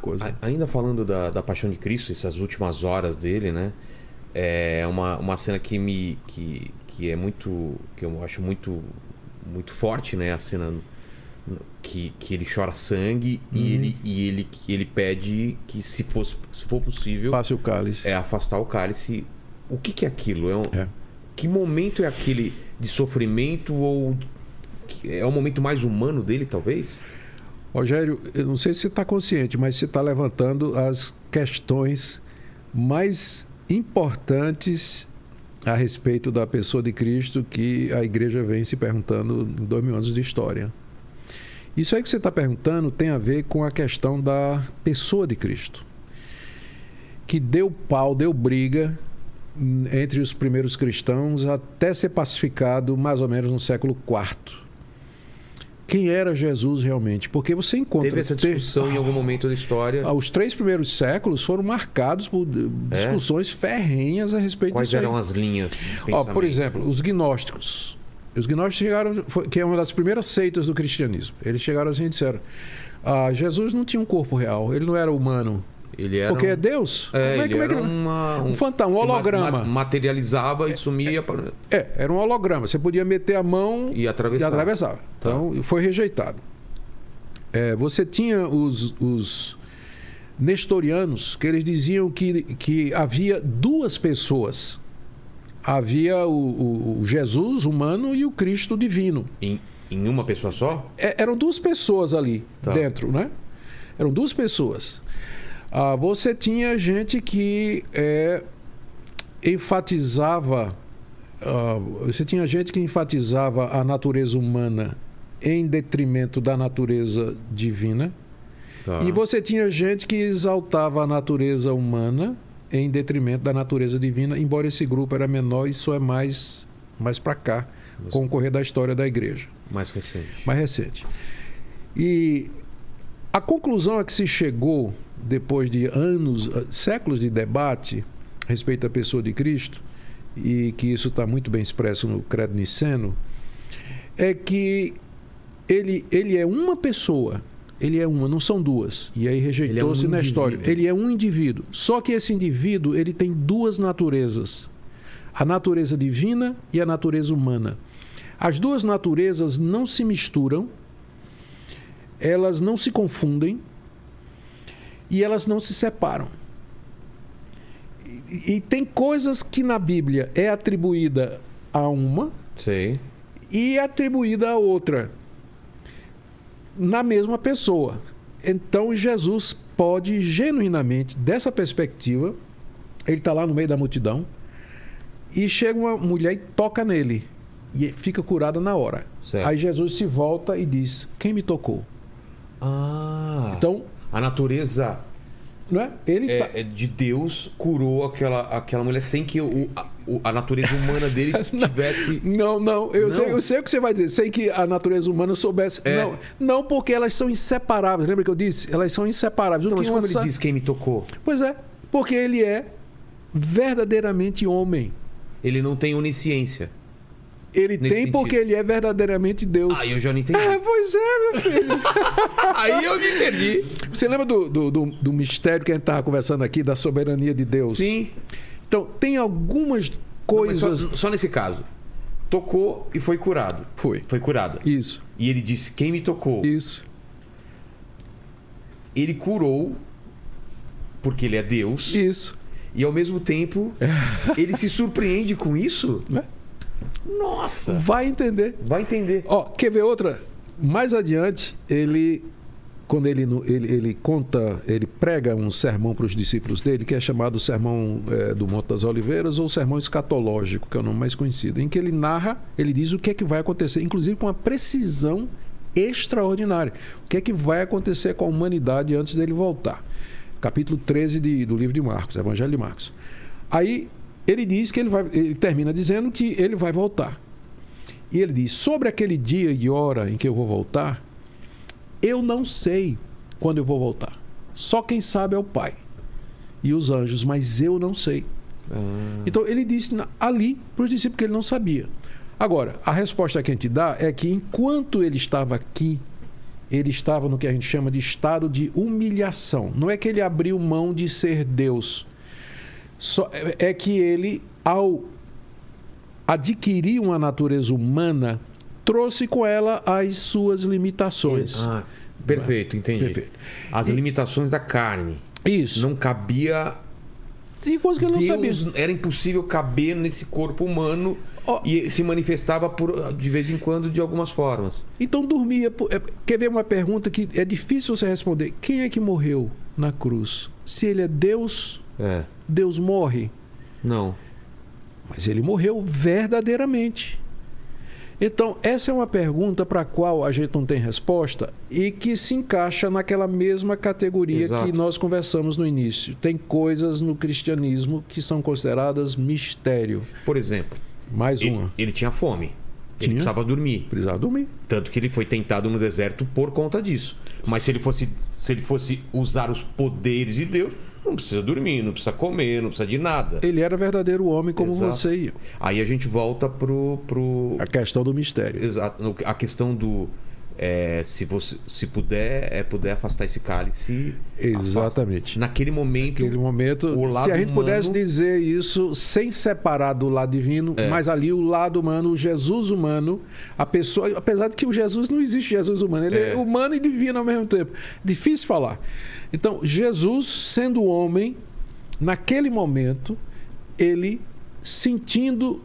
coisa. Ainda falando da Paixão de Cristo, essas últimas horas dele, né? É uma cena que é muito... que eu acho muito, muito forte, né? A cena que ele chora sangue e ele pede que, se for possível... Passe o cálice. Afastar o cálice. O que é aquilo? Que momento é aquele de sofrimento? Ou é um momento mais humano dele, talvez? Rogério, eu não sei se você está consciente, mas você está levantando as questões mais importantes a respeito da pessoa de Cristo que a igreja vem se perguntando em 2000 anos de história. Isso aí que você está perguntando tem a ver com a questão da pessoa de Cristo, que deu pau, deu briga entre os primeiros cristãos até ser pacificado mais ou menos no século IV. Quem era Jesus realmente? Porque você encontra... Teve essa discussão em algum momento da história. Os 3 primeiros séculos foram marcados por discussões ferrenhas a respeito Quais disso. Quais eram as linhas de pensamento? Por exemplo, os gnósticos. Os gnósticos chegaram, que é uma das primeiras seitas do cristianismo. Eles chegaram assim e disseram: Jesus não tinha um corpo real, ele não era humano. Ele era porque é Deus? Ele era um fantasma, um holograma. Materializava e sumia. Era um holograma. Você podia meter a mão e atravessava. Então, foi rejeitado. Você tinha os nestorianos, que eles diziam que havia 2 pessoas. Havia o Jesus humano e o Cristo divino. Em uma pessoa só? Eram 2 pessoas ali dentro, né? Eram 2 pessoas. Você tinha gente que enfatizava a natureza humana em detrimento da natureza divina. E você tinha gente que exaltava a natureza humana em detrimento da natureza divina, embora esse grupo era menor. Isso é mais para cá, com o correr da história da igreja. Mais recente. Mais recente. E a conclusão a que se chegou depois de séculos de debate a respeito da pessoa de Cristo, e que isso está muito bem expresso no Credo Niceno, é que ele é uma pessoa. Ele é uma, não são 2. E aí rejeitou-se na história. Ele é um indivíduo. Só que esse indivíduo, ele tem 2 naturezas. A natureza divina e a natureza humana. As 2 naturezas não se misturam, elas não se confundem e elas não se separam. E tem coisas que na Bíblia é atribuída a uma e é atribuída a outra na mesma pessoa. Então Jesus pode genuinamente, dessa perspectiva, ele está lá no meio da multidão e chega uma mulher e toca nele e fica curada na hora. Aí Jesus se volta e diz: quem me tocou? Então a natureza não é? De Deus curou aquela mulher sem que a natureza humana dele tivesse... Não. Eu sei o que você vai dizer. Sem que a natureza humana soubesse. Não, porque elas são inseparáveis. Lembra que eu disse? Elas são inseparáveis. Então, mas como ele diz quem me tocou? Pois é. Porque ele é verdadeiramente homem. Ele não tem onisciência. Ele tem sentido. Porque ele é verdadeiramente Deus. Aí eu já não entendi. Pois é, meu filho. Aí eu me perdi. Você lembra do mistério que a gente estava conversando aqui, da soberania de Deus? Sim. Então, tem algumas coisas... Só nesse caso. Tocou e foi curado. Foi curada. Isso. E ele disse: quem me tocou? Isso. Ele curou porque ele é Deus. Isso. E ao mesmo tempo, ele se surpreende com isso? Nossa! Vai entender. Quer ver outra? Mais adiante, quando ele prega um sermão para os discípulos dele, que é chamado Sermão do Monte das Oliveiras, ou Sermão Escatológico, que é o nome mais conhecido, em que ele narra, ele diz o que é que vai acontecer, inclusive com uma precisão extraordinária. O que é que vai acontecer com a humanidade antes dele voltar. Capítulo 13 do livro de Marcos, Evangelho de Marcos. Aí ele diz que ele termina dizendo que ele vai voltar. E ele diz: sobre aquele dia e hora em que eu vou voltar, eu não sei quando eu vou voltar. Só quem sabe é o Pai e os anjos, mas eu não sei. Então ele disse ali para os discípulos que ele não sabia. Agora, a resposta que a gente dá é que enquanto ele estava aqui, ele estava no que a gente chama de estado de humilhação. Não é que ele abriu mão de ser Deus. É que ele, ao adquirir uma natureza humana, trouxe com ela as suas limitações. Perfeito, entendi. Perfeito. As limitações da carne. Isso. Não cabia... Tem coisa que ele não sabia. Era impossível caber nesse corpo humano e se manifestava de vez em quando de algumas formas. Então dormia. Quer ver uma pergunta que é difícil você responder? Quem é que morreu na cruz? Se ele é Deus, Deus morre? Não. Mas ele morreu verdadeiramente. Então, essa é uma pergunta para a qual a gente não tem resposta e que se encaixa naquela mesma categoria Exato. Que nós conversamos no início. Tem coisas no cristianismo que são consideradas mistério. Por exemplo, mais uma. Ele tinha fome. Ele precisava dormir. Precisava dormir. Tanto que ele foi tentado no deserto por conta disso. Mas se ele fosse usar os poderes de Deus, não precisa dormir, não precisa comer, não precisa de nada. Ele era verdadeiro homem como você e eu. Aí a gente volta a questão do mistério. Exato. A questão do... se puder afastar esse cálice. Exatamente. Afasta. Naquele momento, se a gente pudesse dizer isso sem separar do lado divino, mas ali o lado humano, o Jesus humano, a pessoa, apesar de que o Jesus não existe Jesus humano, ele é humano e divino ao mesmo tempo. Difícil falar. Então, Jesus, sendo homem, naquele momento, ele sentindo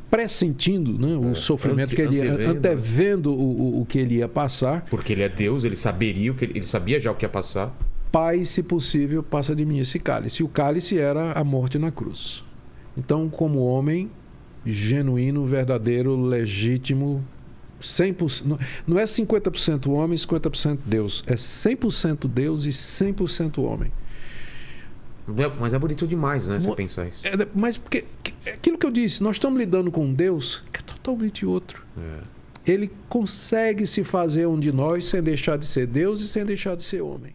pressentindo, né, o sofrimento que ele antevendo o que ele ia passar. Porque ele é Deus, ele sabia já o que ia passar. Pai, se possível, passa de mim esse cálice. E o cálice era a morte na cruz. Então, como homem genuíno, verdadeiro, legítimo, 100%, não é 50% homem, 50% Deus. É 100% Deus e 100% homem. Mas é bonito demais, né? Você pensar isso. Mas porque aquilo que eu disse, nós estamos lidando com um Deus que é totalmente outro. Ele consegue se fazer um de nós sem deixar de ser Deus e sem deixar de ser homem.